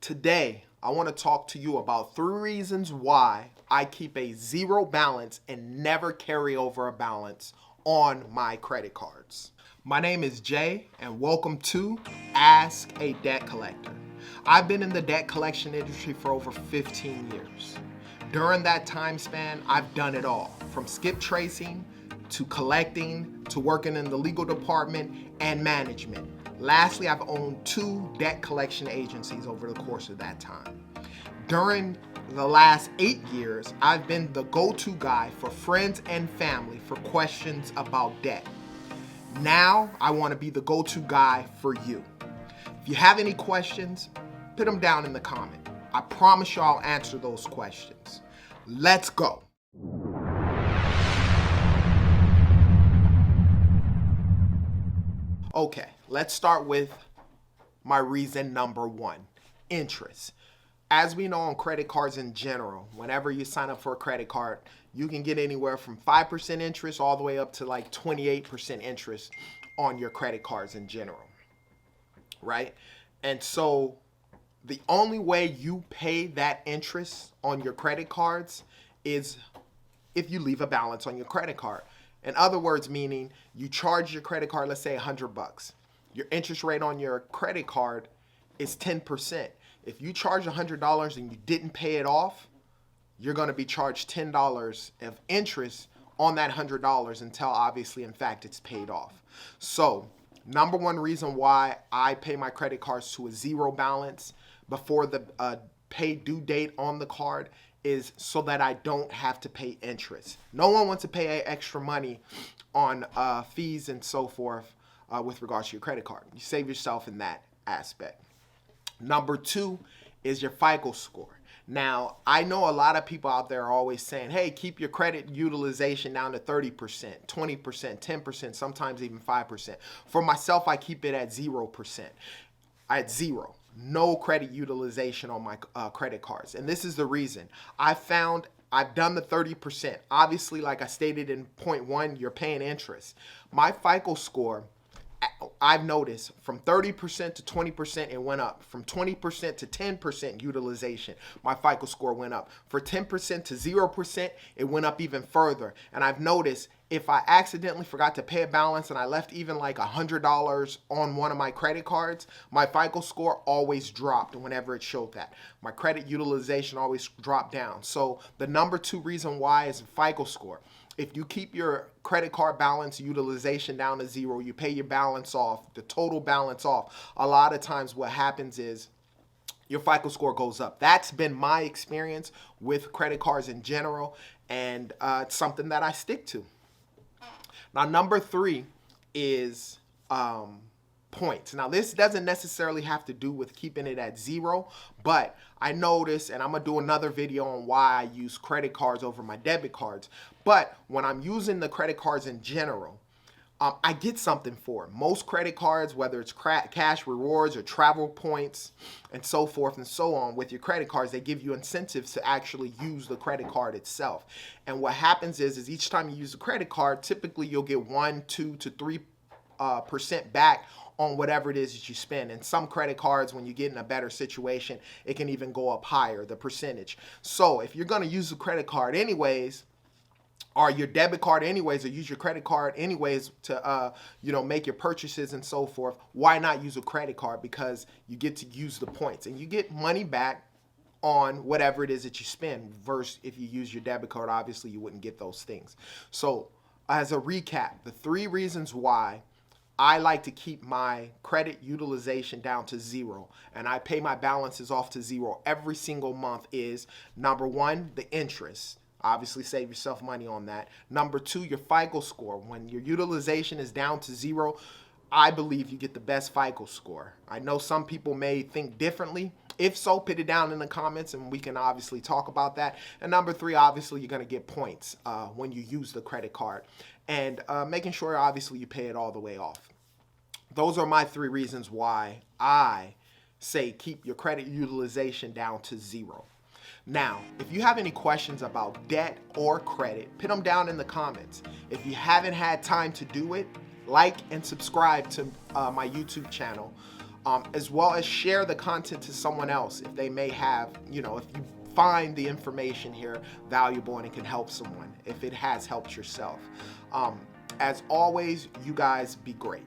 Today, I want to talk to you about 3 reasons why I keep a zero balance and never carry over a balance on my credit cards. My name is Jay, and welcome to Ask a Debt Collector. I've been in the debt collection industry for over 15 years. During that time span, I've done it all, from skip tracing to collecting to working in the legal department and management. Lastly, I've owned 2 debt collection agencies over the course of that time. During the last 8 years, I've been the go-to guy for friends and family for questions about debt. Now, I want to be the go-to guy for you. If you have any questions, put them down in the comment. I promise you I'll answer those questions. Let's go. Okay, let's start with my reason number 1, interest. As we know on credit cards in general, whenever you sign up for a credit card, you can get anywhere from 5% interest all the way up to like 28% interest on your credit cards in general, right? And so the only way you pay that interest on your credit cards is if you leave a balance on your credit card. In other words, meaning you charge your credit card, let's say $100. Your interest rate on your credit card is 10%. If you charge $100 and you didn't pay it off, you're going to be charged $10 of interest on that $100 until obviously, in fact, it's paid off. So, number 1 reason why I pay my credit cards to a zero balance before the pay due date on the card is so that I don't have to pay interest. No one wants to pay extra money on fees and so forth with regards to your credit card. You save yourself in that aspect. Number 2 is your FICO score. Now, I know a lot of people out there are always saying, hey, keep your credit utilization down to 30%, 20%, 10%, sometimes even 5%. For myself, I keep it at 0%. At 0. No credit utilization on my credit cards. And this is the reason. I've done the 30%. Obviously, like I stated in point 1, you're paying interest. My FICO score, I've noticed from 30% to 20%, it went up. From 20% to 10% utilization, my FICO score went up. For 10% to 0%, it went up even further. And I've noticed if I accidentally forgot to pay a balance and I left even like $100 on one of my credit cards, my FICO score always dropped whenever it showed that. My credit utilization always dropped down. So the number 2 reason why is FICO score. If you keep your credit card balance utilization down to 0, you pay your balance off, the total balance off, a lot of times what happens is your FICO score goes up. That's been my experience with credit cards in general, and it's something that I stick to. Now, number 3 is points. Now, this doesn't necessarily have to do with keeping it at 0, but I noticed, and I'm going to do another video on why I use credit cards over my debit cards, but when I'm using the credit cards in general, I get something for it. Most credit cards, whether it's cash rewards or travel points and so forth and so on, with your credit cards, they give you incentives to actually use the credit card itself. And what happens is each time you use the credit card, typically you'll get 1, 2 to 3% back on whatever it is that you spend. And some credit cards, when you get in a better situation, it can even go up higher, the percentage. So if you're going to use the credit card anyways, or your debit card anyways, or use your credit card anyways to make your purchases and so forth, why not use a credit card? Because you get to use the points and you get money back on whatever it is that you spend, versus if you use your debit card, obviously you wouldn't get those things. So as a recap, the 3 reasons why I like to keep my credit utilization down to 0 and I pay my balances off to 0 every single month is, number 1, the interest. Obviously, save yourself money on that. Number 2, your FICO score. When your utilization is down to 0, I believe you get the best FICO score. I know some people may think differently. If so, put it down in the comments and we can obviously talk about that. And number 3, obviously, you're going to get points when you use the credit card. And making sure, obviously, you pay it all the way off. Those are my 3 reasons why I say keep your credit utilization down to 0. Now, if you have any questions about debt or credit, put them down in the comments. If you haven't had time to do it, like and subscribe to my YouTube channel. as well as share the content to someone else if they may have, if you find the information here valuable and it can help someone, if it has helped yourself. As always, you guys be great.